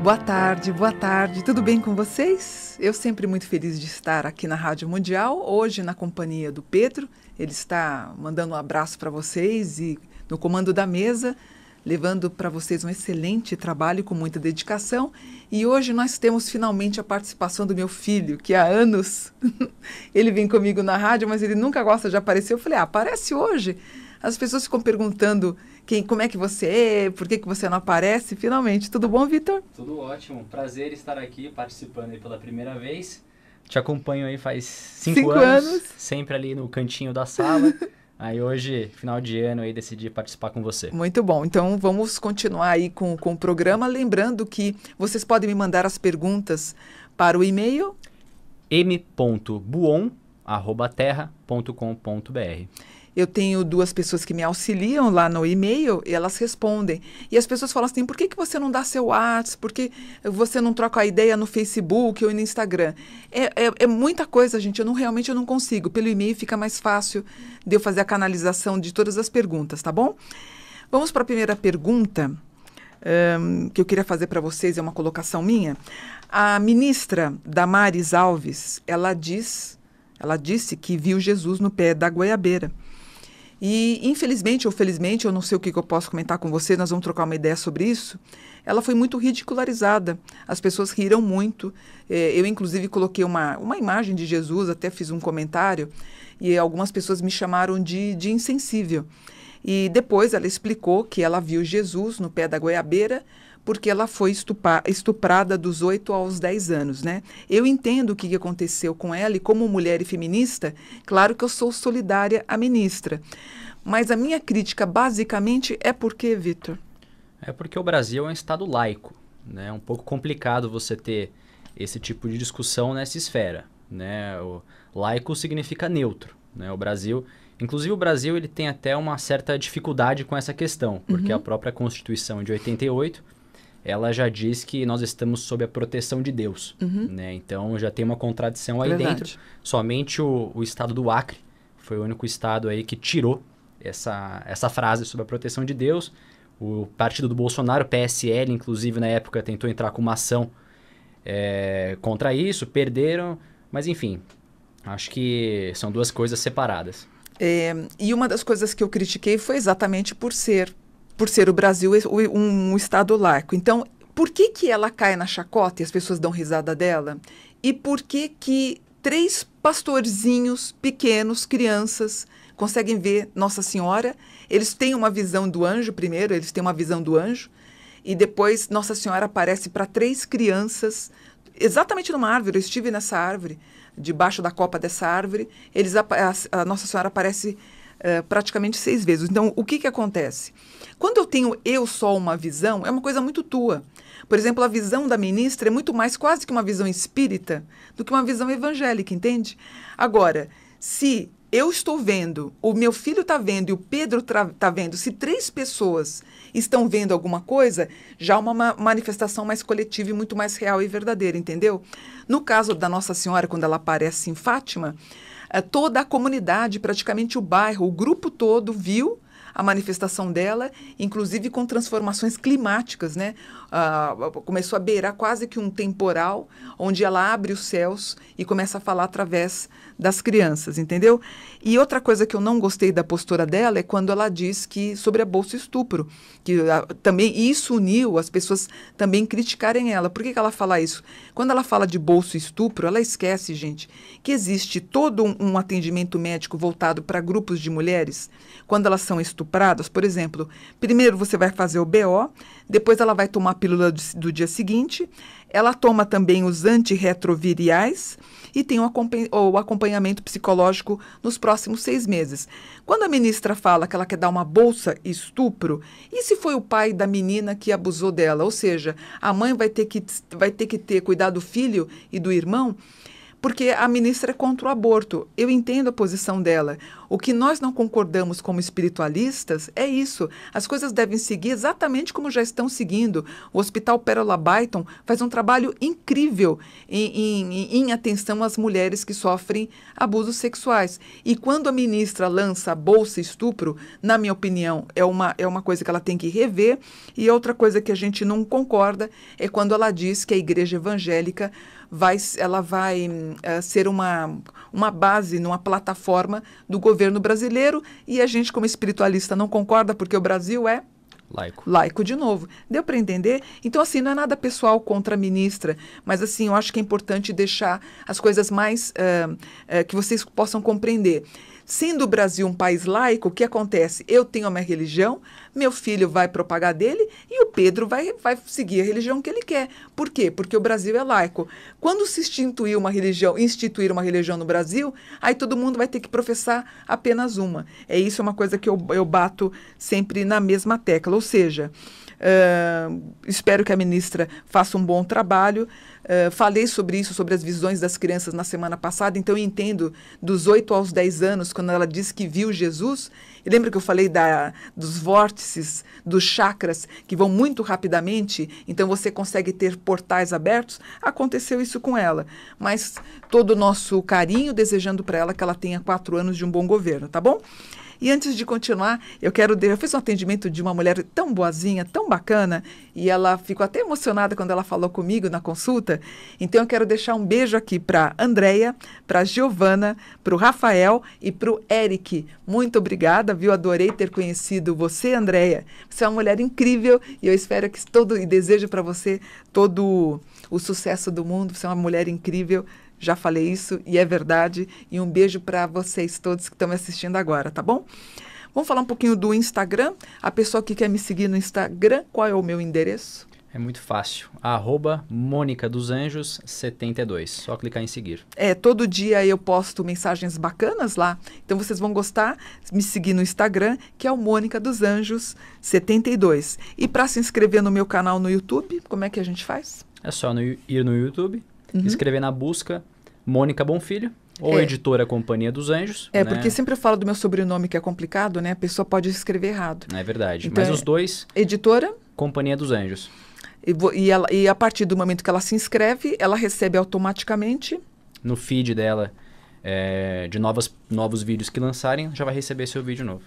boa tarde, tudo bem com vocês? Eu sempre muito feliz de estar aqui na Rádio Mundial, hoje na companhia do Pedro, ele está mandando um abraço para vocês e no comando da mesa, levando para vocês um excelente trabalho com muita dedicação. E hoje nós temos finalmente a participação do meu filho, que há anos ele vem comigo na rádio, mas ele nunca gosta de aparecer. Eu falei, aparece hoje. As pessoas ficam perguntando como é que você é, por que você não aparece. Finalmente, tudo bom, Vitor? Tudo ótimo, prazer estar aqui participando aí pela primeira vez. Te acompanho aí faz 5 anos, sempre ali no cantinho da sala. Aí hoje, final de ano, aí decidi participar com você. Muito bom, então vamos continuar aí com o programa. Lembrando que vocês podem me mandar as perguntas para o e-mail m.buon@terra.com.br. Eu tenho 2 pessoas que me auxiliam lá no e-mail e elas respondem. E as pessoas falam assim, por que você não dá seu WhatsApp? Por que você não troca a ideia no Facebook ou no Instagram? É muita coisa, gente. Realmente eu não consigo. Pelo e-mail fica mais fácil de eu fazer a canalização de todas as perguntas, tá bom? Vamos para a primeira pergunta que eu queria fazer para vocês, é uma colocação minha. A ministra Damares Alves, ela disse que viu Jesus no pé da goiabeira. E, infelizmente ou felizmente, eu não sei o que eu posso comentar com você, nós vamos trocar uma ideia sobre isso, ela foi muito ridicularizada. As pessoas riram muito. Eu, inclusive, coloquei uma imagem de Jesus, até fiz um comentário, e algumas pessoas me chamaram de insensível. E depois ela explicou que ela viu Jesus no pé da goiabeira, porque ela foi estuprada dos 8 aos 10 anos, né? Eu entendo o que aconteceu com ela e como mulher e feminista, claro que eu sou solidária à ministra. Mas a minha crítica basicamente é por quê, Vitor? É porque o Brasil é um estado laico, né? É um pouco complicado você ter esse tipo de discussão nessa esfera, né? O laico significa neutro, né? Inclusive o Brasil ele tem até uma certa dificuldade com essa questão, porque a própria Constituição de 88 ela já diz que nós estamos sob a proteção de Deus, né? Então já tem uma contradição aí dentro. Somente o estado do Acre foi o único estado aí que tirou essa frase sobre a proteção de Deus. O partido do Bolsonaro, o PSL, inclusive na época tentou entrar com uma ação contra isso, perderam, mas enfim, acho que são 2 coisas separadas. E uma das coisas que eu critiquei foi exatamente por ser o Brasil um estado laico. Então, por que ela cai na chacota e as pessoas dão risada dela? E por que 3 pastorzinhos pequenos, crianças, conseguem ver Nossa Senhora? Eles têm uma visão do anjo primeiro, e depois Nossa Senhora aparece para 3 crianças, exatamente numa árvore. Eu estive nessa árvore, debaixo da copa dessa árvore, a Nossa Senhora aparece praticamente 6 vezes. Então, o que acontece? Quando eu tenho só uma visão, é uma coisa muito tua. Por exemplo, a visão da ministra é muito mais quase que uma visão espírita do que uma visão evangélica, entende? Agora, se eu estou vendo, o meu filho está vendo e o Pedro está vendo, se 3 pessoas estão vendo alguma coisa, já é uma manifestação mais coletiva e muito mais real e verdadeira, entendeu? No caso da Nossa Senhora, quando ela aparece em Fátima, toda a comunidade, praticamente o bairro, o grupo todo viu a manifestação dela, inclusive com transformações climáticas, né? Começou a beirar quase que um temporal, onde ela abre os céus e começa a falar através das crianças, entendeu? E outra coisa que eu não gostei da postura dela é quando ela diz que sobre a bolsa estupro, que também isso uniu as pessoas também criticarem ela. Por que ela fala isso? Quando ela fala de bolsa estupro, ela esquece, gente, que existe todo um atendimento médico voltado para grupos de mulheres, quando elas são estupradas. Por exemplo, primeiro você vai fazer o BO, depois ela vai tomar a pílula do dia seguinte, ela toma também os antirretroviriais e tem o acompanhamento psicológico nos próximos 6 meses. Quando a ministra fala que ela quer dar uma bolsa estupro, e se foi o pai da menina que abusou dela? Ou seja, a mãe vai ter que ter cuidado do filho e do irmão? Porque a ministra é contra o aborto. Eu entendo a posição dela. O que nós não concordamos como espiritualistas é isso. As coisas devem seguir exatamente como já estão seguindo. O Hospital Pérola Byton faz um trabalho incrível em atenção às mulheres que sofrem abusos sexuais. E quando a ministra lança a bolsa estupro, na minha opinião, é uma coisa que ela tem que rever. E outra coisa que a gente não concorda é quando ela diz que a igreja evangélica vai ser uma base, numa plataforma do governo brasileiro, e a gente, como espiritualista, não concorda porque o Brasil é laico de novo. Deu para entender? Então, assim, não é nada pessoal contra a ministra, mas, assim, eu acho que é importante deixar as coisas mais que vocês possam compreender. Sendo o Brasil um país laico, o que acontece? Eu tenho a minha religião, meu filho vai propagar dele e o Pedro vai seguir a religião que ele quer. Por quê? Porque o Brasil é laico. Quando se instituir uma religião no Brasil, aí todo mundo vai ter que professar apenas uma. Isso é uma coisa que eu bato sempre na mesma tecla. Ou seja, espero que a ministra faça um bom trabalho. Falei sobre isso, sobre as visões das crianças na semana passada, então eu entendo dos 8 aos 10 anos, quando ela disse que viu Jesus. E lembra que eu falei dos vórtices, dos chakras, que vão muito rapidamente, então você consegue ter portais abertos? Aconteceu isso com ela. Mas todo o nosso carinho, desejando para ela que ela tenha 4 anos de um bom governo, tá bom? E antes de continuar, eu fiz um atendimento de uma mulher tão boazinha, tão bacana, e ela ficou até emocionada quando ela falou comigo na consulta. Então eu quero deixar um beijo aqui para a Andréia, para a Giovana, para o Rafael e para o Eric. Muito obrigada, viu? Adorei ter conhecido você, Andréia. Você é uma mulher incrível e eu espero que e desejo para você todo o sucesso do mundo. Você é uma mulher incrível. Já falei isso e é verdade. E um beijo para vocês todos que estão me assistindo agora, tá bom? Vamos falar um pouquinho do Instagram. A pessoa que quer me seguir no Instagram, qual é o meu endereço? É muito fácil. @MônicaDosAnjos72. Só clicar em seguir. Todo dia eu posto mensagens bacanas lá. Então vocês vão gostar. Me seguir no Instagram, que é o Mônica dos Anjos 72. E para se inscrever no meu canal no YouTube, como é que a gente faz? É só ir no YouTube. Escrever na busca Mônica Bonfilho ou Editora Companhia dos Anjos. Né? Porque sempre eu falo do meu sobrenome que é complicado, né? A pessoa pode escrever errado. É verdade. Então, mas os dois... Editora Companhia dos Anjos. E a partir do momento que ela se inscreve, ela recebe automaticamente... No feed dela, de novos vídeos que lançarem, já vai receber seu vídeo novo.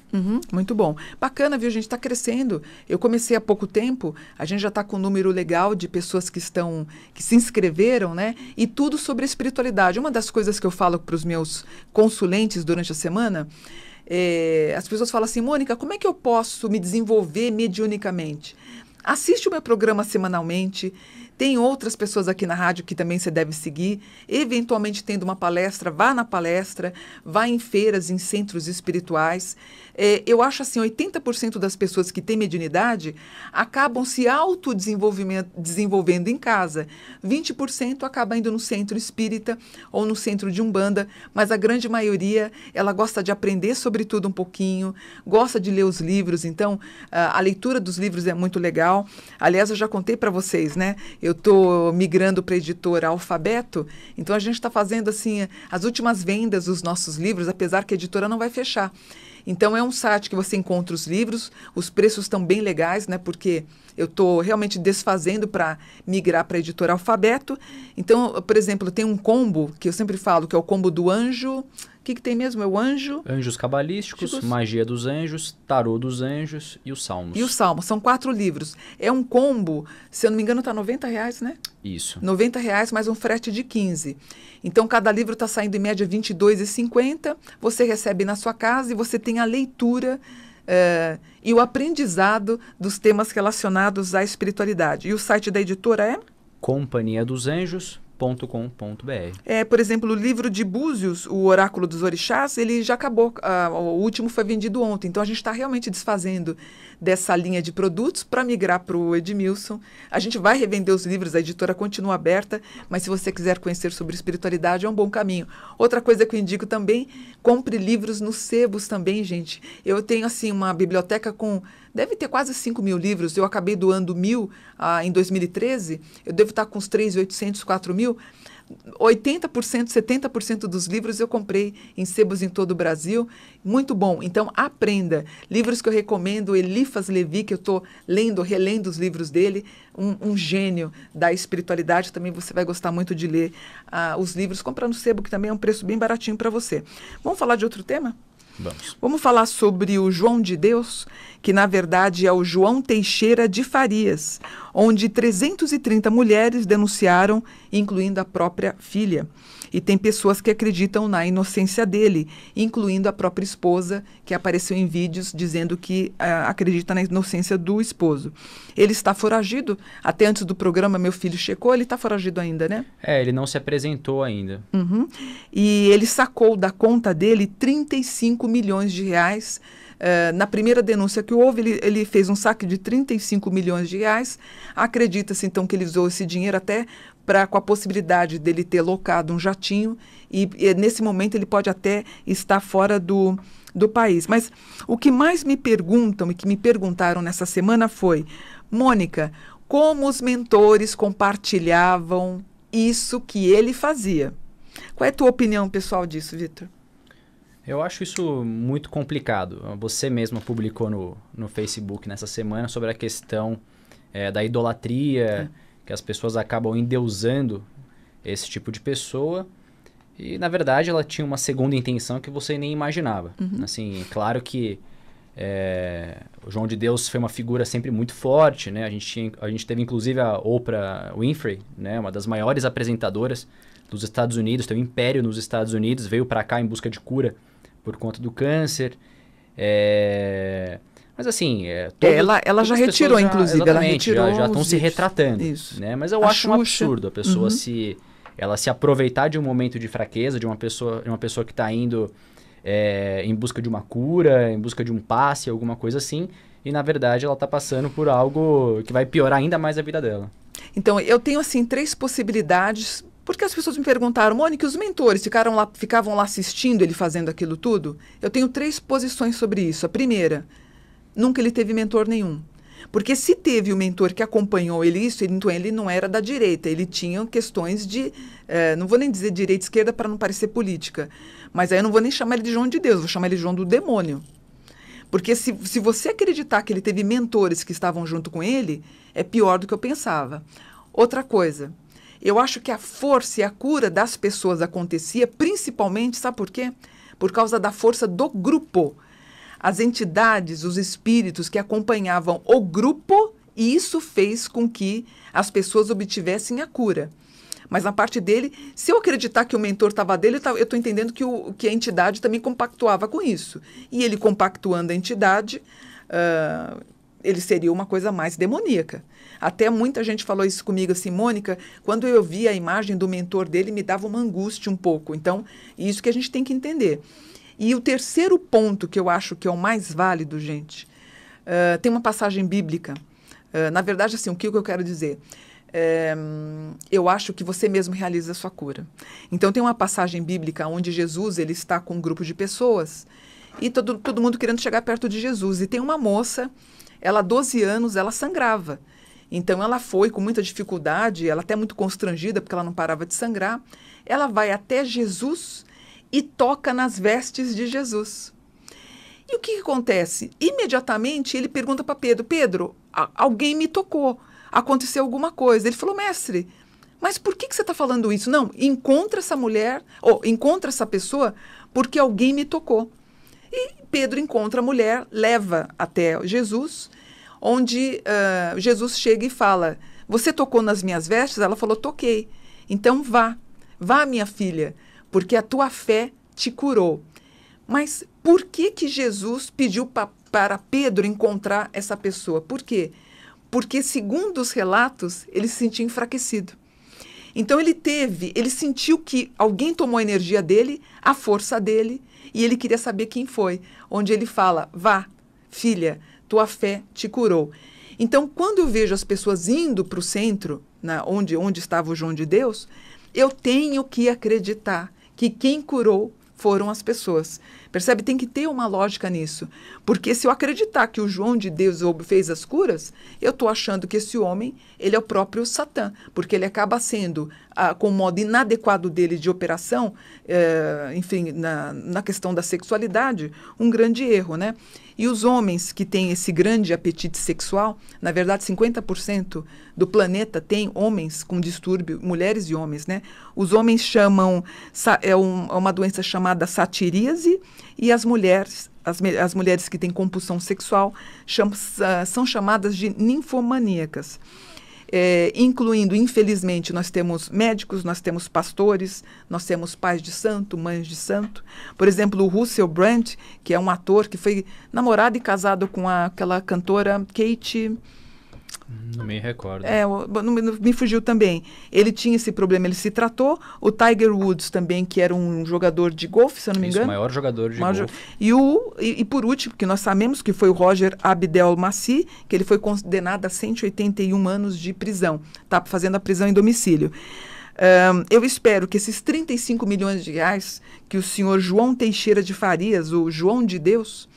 Muito bom. Bacana, viu? A gente está crescendo. Eu comecei há pouco tempo, a gente já está com um número legal de pessoas que se inscreveram, né? E tudo sobre espiritualidade. Uma das coisas que eu falo para os meus consulentes durante a semana, as pessoas falam assim, Mônica, como é que eu posso me desenvolver mediunicamente? Assiste o meu programa semanalmente. Tem outras pessoas aqui na rádio que também você deve seguir. Eventualmente, tendo uma palestra, vá na palestra, vá em feiras, em centros espirituais. Eu acho assim, 80% das pessoas que têm mediunidade acabam se autodesenvolvendo em casa. 20% acaba indo no centro espírita ou no centro de Umbanda, mas a grande maioria, ela gosta de aprender sobre tudo um pouquinho, gosta de ler os livros, então a leitura dos livros é muito legal. Aliás, eu já contei para vocês, né? Eu estou migrando para a editora Alfabeto, então a gente está fazendo assim as últimas vendas dos nossos livros, apesar que a editora não vai fechar. Então é um site que você encontra os livros, os preços estão bem legais, né? Porque eu estou realmente desfazendo para migrar para a editora Alfabeto. Então, por exemplo, tem um combo que eu sempre falo, que é o combo do anjo. O que tem mesmo? É o anjo... Anjos cabalísticos, Magia dos Anjos, Tarô dos Anjos e os Salmos. E os Salmos. São 4 livros. É um combo, se eu não me engano, está R$90, né? Isso. R$90 mais um frete de 15. Então, cada livro está saindo em média R$22,50. Você recebe na sua casa e você tem a leitura e o aprendizado dos temas relacionados à espiritualidade. E o site da editora é? companhiadosanjos.com.br. Por exemplo, o livro de Búzios, o Oráculo dos Orixás, ele já acabou. O último foi vendido ontem. Então, a gente está realmente desfazendo dessa linha de produtos para migrar para o Edmilson. A gente vai revender os livros, a editora continua aberta, mas se você quiser conhecer sobre espiritualidade, é um bom caminho. Outra coisa que eu indico também, compre livros nos sebos também, gente. Eu tenho, assim, uma biblioteca com deve ter quase 5 mil livros. Eu acabei doando 1.000 em 2013. Eu devo estar com uns 3.800, 4.000. 80%, 70% dos livros eu comprei em sebos em todo o Brasil. Muito bom. Então, aprenda. Livros que eu recomendo, Eliphas Levi, que eu estou lendo, relendo os livros dele, um gênio da espiritualidade. Também você vai gostar muito de ler os livros. Compra no sebo, que também é um preço bem baratinho para você. Vamos falar de outro tema? Vamos falar sobre o João de Deus, que na verdade é o João Teixeira de Farias, onde 330 mulheres denunciaram, incluindo a própria filha. E tem pessoas que acreditam na inocência dele, incluindo a própria esposa, que apareceu em vídeos dizendo que acredita na inocência do esposo. Ele está foragido. Até antes do programa, meu filho checou, ele está foragido ainda, né? Ele não se apresentou ainda. Uhum. E ele sacou da conta dele 35 milhões de reais. Na primeira denúncia que houve, ele fez um saque de 35 milhões de reais. Acredita-se, então, que ele usou esse dinheiro até com a possibilidade dele ter locado um jatinho. E nesse momento, ele pode até estar fora do país. Mas o que mais me perguntam e que me perguntaram nessa semana foi: Mônica, como os mentores compartilhavam isso que ele fazia? Qual é a tua opinião pessoal disso, Vitor? Eu acho isso muito complicado. Você mesma publicou no Facebook nessa semana sobre a questão da idolatria, que as pessoas acabam endeusando esse tipo de pessoa. E, na verdade, ela tinha uma segunda intenção que você nem imaginava. Uhum. Assim, claro que o João de Deus foi uma figura sempre muito forte, né? A gente teve, inclusive, a Oprah Winfrey, né? Uma das maiores apresentadoras dos Estados Unidos, tem um império nos Estados Unidos, veio para cá em busca de cura por conta do câncer. Mas assim... ela já retirou, inclusive. Ela retirou já estão se retratando. Isso. Né? Mas eu acho um absurdo a pessoa ela se aproveitar de um momento de fraqueza, de uma pessoa que está indo em busca de uma cura, em busca de um passe, alguma coisa assim, e na verdade ela está passando por algo que vai piorar ainda mais a vida dela. Então, eu tenho assim 3 possibilidades, porque as pessoas me perguntaram: Mônica, os mentores ficavam lá assistindo ele fazendo aquilo tudo? Eu tenho 3 posições sobre isso. A primeira: nunca ele teve mentor nenhum. Porque se teve o mentor que acompanhou ele então ele não era da direita, ele tinha questões de, não vou nem dizer direita e esquerda para não parecer política, mas aí eu não vou nem chamar ele de João de Deus, vou chamar ele de João do demônio. Porque se você acreditar que ele teve mentores que estavam junto com ele, é pior do que eu pensava. Outra coisa, eu acho que a força e a cura das pessoas acontecia principalmente, sabe por quê? Por causa da força do grupo. As entidades, os espíritos que acompanhavam o grupo, e isso fez com que as pessoas obtivessem a cura. Mas na parte dele, se eu acreditar que o mentor estava dele, eu estou entendendo que a entidade também compactuava com isso. E ele compactuando a entidade, ele seria uma coisa mais demoníaca. Até muita gente falou isso comigo assim: Mônica, quando eu vi a imagem do mentor dele, me dava uma angústia um pouco. Então, isso que a gente tem que entender. E o terceiro ponto que eu acho que é o mais válido, gente, tem uma passagem bíblica. Na verdade, assim, o que eu quero dizer? Eu acho que você mesmo realiza a sua cura. Então, tem uma passagem bíblica onde Jesus ele está com um grupo de pessoas e todo mundo querendo chegar perto de Jesus. E tem uma moça, ela há 12 anos, ela sangrava. Então, ela foi com muita dificuldade, ela até muito constrangida, porque ela não parava de sangrar. Ela vai até Jesus e toca nas vestes de Jesus. E o que acontece? Imediatamente ele pergunta para Pedro: Pedro, alguém me tocou, aconteceu alguma coisa. Ele falou: mestre, mas por que você está falando isso? Não, encontra essa mulher, encontra essa pessoa, porque alguém me tocou. E Pedro encontra a mulher, leva até Jesus, onde Jesus chega e fala: você tocou nas minhas vestes? Ela falou: toquei. Então vá, minha filha, porque a tua fé te curou. Mas por que Jesus pediu para Pedro encontrar essa pessoa? Por quê? Porque, segundo os relatos, ele se sentia enfraquecido. Então ele sentiu que alguém tomou a energia dele, a força dele, e ele queria saber quem foi. Onde ele fala: vá, filha, tua fé te curou. Então, quando eu vejo as pessoas indo para o centro, onde estava o João de Deus, eu tenho que acreditar que quem curou foram as pessoas. Percebe? Tem que ter uma lógica nisso. Porque se eu acreditar que o João de Deus fez as curas, eu estou achando que esse homem, ele é o próprio Satã. Porque ele acaba sendo, com o modo inadequado dele de operação, enfim, na questão da sexualidade, um grande erro, né? E os homens que têm esse grande apetite sexual, na verdade, 50% do planeta tem homens com distúrbio, mulheres e homens, né? Os homens chamam, é uma doença chamada satiríase, e as mulheres que têm compulsão sexual são chamadas de ninfomaníacas. Incluindo, infelizmente, nós temos médicos, nós temos pastores, nós temos pais de santo, mães de santo. Por exemplo, o Russell Brand, que é um ator que foi namorado e casado com aquela cantora Kate... Não me recordo. Me fugiu também. Ele tinha esse problema, ele se tratou. O Tiger Woods também, que era um jogador de golfe, se eu não me engano. O maior jogador de golfe. E por último, que nós sabemos que foi o Roger Abdelmaci, que ele foi condenado a 181 anos de prisão. Está fazendo a prisão em domicílio. Eu espero que esses 35 milhões de reais que o senhor João Teixeira de Farias, o João de Deus...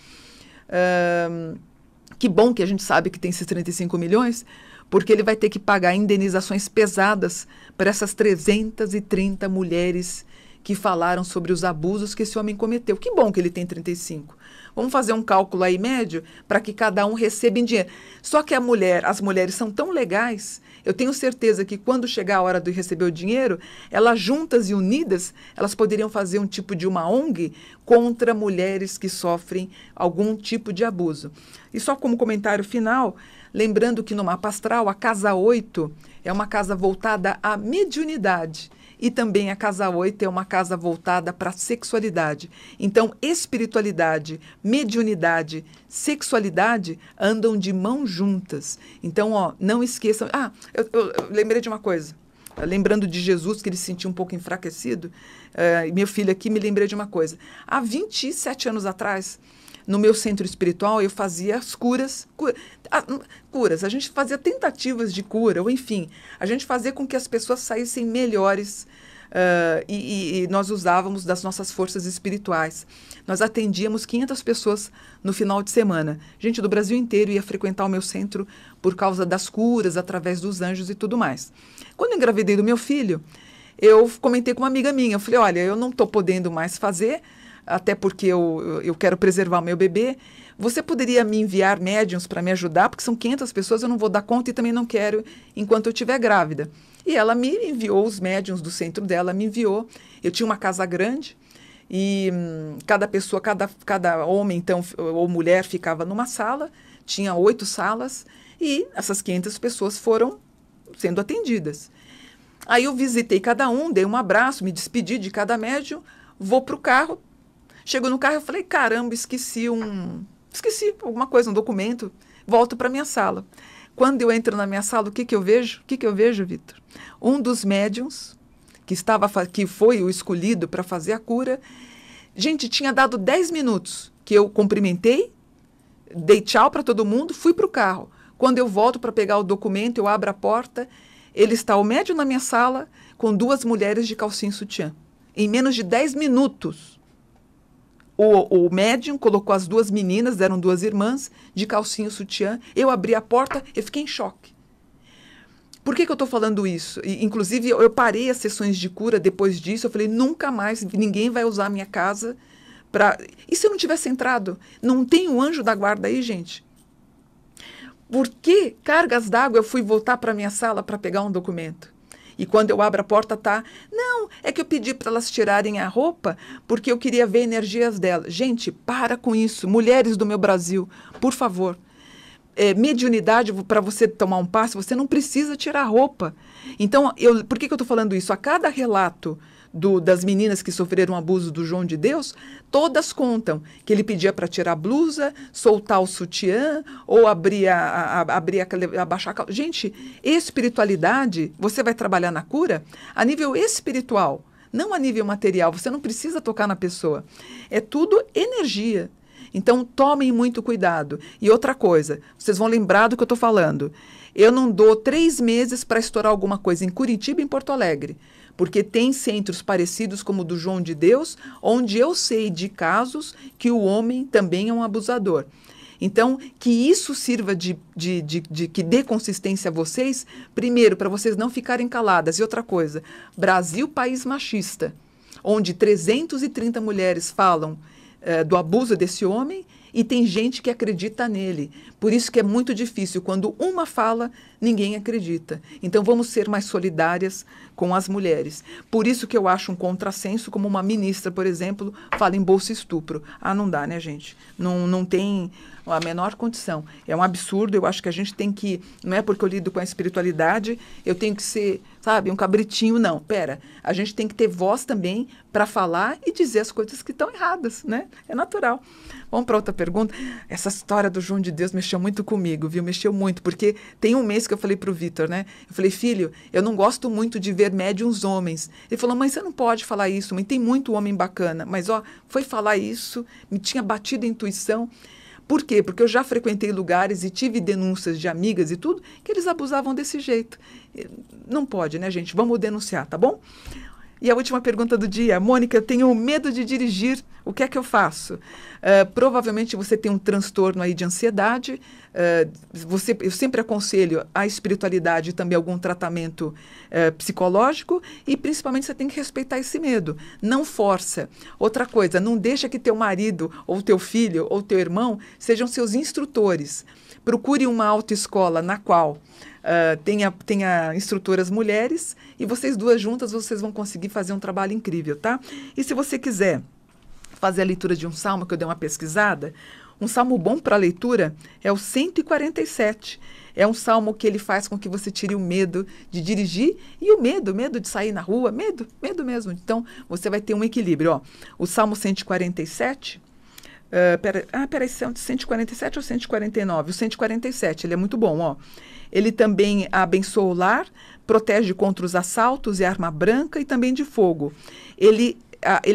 que bom que a gente sabe que tem esses 35 milhões, porque ele vai ter que pagar indenizações pesadas para essas 330 mulheres que falaram sobre os abusos que esse homem cometeu. Que bom que ele tem 35. Vamos fazer um cálculo aí médio para que cada um receba em dinheiro. Só que as mulheres são tão legais, eu tenho certeza que quando chegar a hora de receber o dinheiro, elas juntas e unidas, elas poderiam fazer um tipo de uma ONG contra mulheres que sofrem algum tipo de abuso. E só como comentário final, lembrando que no mapa astral, a casa 8 é uma casa voltada à mediunidade. E também a casa 8 é uma casa voltada para a sexualidade. Então, espiritualidade, mediunidade, sexualidade andam de mãos juntas. Então, não esqueçam... Eu lembrei de uma coisa. Lembrando de Jesus, que ele se sentia um pouco enfraquecido. Meu filho aqui, me lembrei de uma coisa. Há 27 anos atrás... No meu centro espiritual, eu fazia as curas. A gente fazia tentativas de cura, ou enfim, a gente fazia com que as pessoas saíssem melhores e nós usávamos das nossas forças espirituais. Nós atendíamos 500 pessoas no final de semana. Gente do Brasil inteiro ia frequentar o meu centro por causa das curas, através dos anjos e tudo mais. Quando eu engravidei do meu filho, eu comentei com uma amiga minha. Eu falei, olha, eu não estou podendo mais fazer... até porque eu quero preservar o meu bebê, você poderia me enviar médiuns para me ajudar? Porque são 500 pessoas, eu não vou dar conta e também não quero enquanto eu estiver grávida. E ela me enviou os médiuns do centro dela, me enviou. Eu tinha uma casa grande e cada pessoa, cada homem então, ou mulher ficava numa sala, tinha 8 salas e essas 500 pessoas foram sendo atendidas. Aí eu visitei cada um, dei um abraço, me despedi de cada médium, vou para o carro. Chego no carro e falei, caramba, esqueci alguma coisa, um documento, volto para minha sala. Quando eu entro na minha sala, o que eu vejo? O que eu vejo, Vitor? Um dos médiuns, que foi o escolhido para fazer a cura, gente, tinha dado 10 minutos que eu cumprimentei, dei tchau para todo mundo, fui para o carro. Quando eu volto para pegar o documento, eu abro a porta, o médium na minha sala, com 2 mulheres de calcinha e sutiã. Em menos de 10 minutos. O médium colocou as 2 meninas, eram 2 irmãs, de calcinha e sutiã. Eu abri a porta e fiquei em choque. Por que eu estou falando isso? Inclusive, eu parei as sessões de cura depois disso. Eu falei, nunca mais ninguém vai usar a minha casa para... E se eu não tivesse entrado? Não tem um anjo da guarda aí, gente? Por que cargas d'água eu fui voltar para a minha sala para pegar um documento? E quando eu abro a porta, não, é que eu pedi para elas tirarem a roupa porque eu queria ver energias delas. Gente, para com isso. Mulheres do meu Brasil, por favor. Mediunidade, para você tomar um passe, você não precisa tirar a roupa. Então, por que eu estou falando isso? A cada relato das meninas que sofreram abuso do João de Deus, todas contam que ele pedia para tirar a blusa, soltar o sutiã, ou abaixar a calça. Gente, espiritualidade, você vai trabalhar na cura a nível espiritual, não a nível material. Você não precisa tocar na pessoa. É tudo energia. Então, tomem muito cuidado. E outra coisa, vocês vão lembrar do que eu estou falando. Eu não dou 3 meses para estourar alguma coisa em Curitiba e em Porto Alegre. Porque tem centros parecidos como o do João de Deus, onde eu sei de casos que o homem também é um abusador. Então, que isso sirva de que dê consistência a vocês, primeiro, para vocês não ficarem caladas. E outra coisa, Brasil, país machista, onde 330 mulheres falam do abuso desse homem e tem gente que acredita nele. Por isso que é muito difícil. Quando uma fala, ninguém acredita. Então, vamos ser mais solidárias com as mulheres. Por isso que eu acho um contrassenso, como uma ministra, por exemplo, fala em bolsa estupro. Ah, não dá, né, gente? Não tem a menor condição. É um absurdo. Eu acho que a gente tem que... Não é porque eu lido com a espiritualidade, eu tenho que ser, sabe, um cabritinho. Não, pera. A gente tem que ter voz também para falar e dizer as coisas que estão erradas, né? É natural. Vamos para outra pergunta. Essa história do João de Deus mexeu muito comigo, viu? Mexeu muito, porque tem um mês que eu falei para o Vitor, né? Eu falei, filho, eu não gosto muito de ver médiuns homens. Ele falou, mãe, você não pode falar isso, mãe, tem muito homem bacana. Mas, ó, foi falar isso, me tinha batido a intuição. Por quê? Porque eu já frequentei lugares e tive denúncias de amigas e tudo, que eles abusavam desse jeito. Não pode, né, gente? Vamos denunciar, tá bom? E a última pergunta do dia. Mônica, eu tenho medo de dirigir. O que é que eu faço? Provavelmente você tem um transtorno aí de ansiedade. Eu sempre aconselho a espiritualidade e também algum tratamento psicológico. E principalmente você tem que respeitar esse medo. Não força. Outra coisa, não deixa que teu marido ou teu filho ou teu irmão sejam seus instrutores. Procure uma autoescola na qual tenha instrutoras mulheres e vocês duas juntas vocês vão conseguir fazer um trabalho incrível, tá? E se você quiser fazer a leitura de um salmo, que eu dei uma pesquisada, um salmo bom para leitura é o 147. É um salmo que ele faz com que você tire o medo de dirigir e o medo de sair na rua, medo mesmo. Então, você vai ter um equilíbrio, ó. O salmo 147... peraí, 147 ou 149? O 147, ele é muito bom, ó. Ele também abençoa o lar, protege contra os assaltos e arma branca e também de fogo. Ele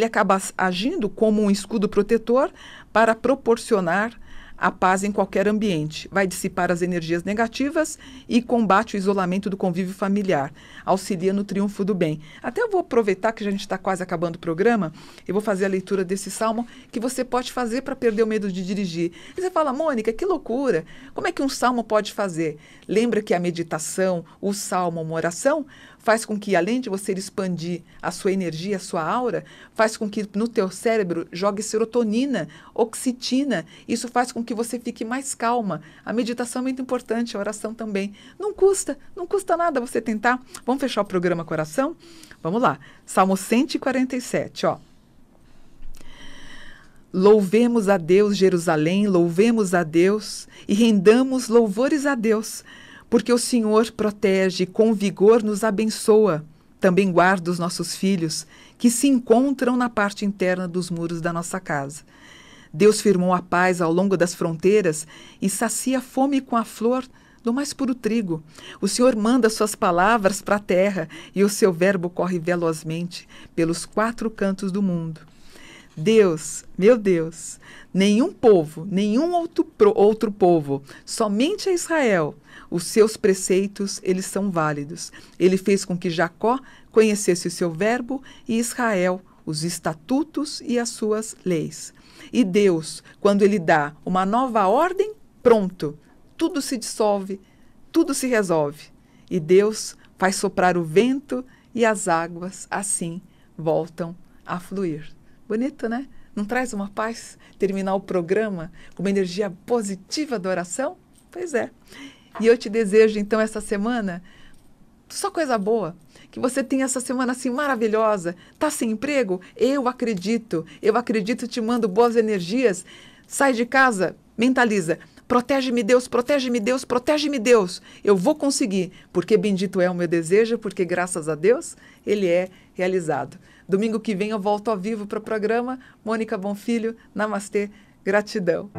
acaba agindo como um escudo protetor para proporcionar a paz em qualquer ambiente. Vai dissipar as energias negativas e combate o isolamento do convívio familiar. Auxilia no triunfo do bem. Até eu vou aproveitar que a gente está quase acabando o programa e vou fazer a leitura desse salmo que você pode fazer para perder o medo de dirigir. E você fala, Mônica, que loucura! Como é que um salmo pode fazer? Lembra que a meditação, o salmo, uma oração, faz com que, além de você expandir a sua energia, a sua aura, faz com que no teu cérebro jogue serotonina, oxitina. Isso faz com que você fique mais calma. A meditação é muito importante, a oração também. Não custa nada você tentar. Vamos fechar o programa com oração? Vamos lá. Salmo 147, ó. Louvemos a Deus, Jerusalém, louvemos a Deus e rendamos louvores a Deus, porque o Senhor protege e com vigor nos abençoa. Também guarda os nossos filhos, que se encontram na parte interna dos muros da nossa casa. Deus firmou a paz ao longo das fronteiras e sacia a fome com a flor do mais puro trigo. O Senhor manda suas palavras para a terra e o seu verbo corre velozmente pelos 4 cantos do mundo. Deus, meu Deus, nenhum povo, nenhum outro povo, somente a Israel, os seus preceitos, eles são válidos. Ele fez com que Jacó conhecesse o seu verbo e Israel, os estatutos e as suas leis. E Deus, quando ele dá uma nova ordem, pronto, tudo se dissolve, tudo se resolve. E Deus faz soprar o vento e as águas, assim, voltam a fluir. Bonito, né? Não traz uma paz terminar o programa com uma energia positiva da oração? Pois é. E eu te desejo, então, essa semana, só coisa boa. Que você tenha essa semana assim maravilhosa. Tá sem emprego? Eu acredito, te mando boas energias. Sai de casa, mentaliza. Protege-me Deus, protege-me Deus, protege-me Deus. Eu vou conseguir, porque bendito é o meu desejo, porque graças a Deus ele é realizado. Domingo que vem eu volto ao vivo para o programa. Mônica Bonfilho, namastê, gratidão.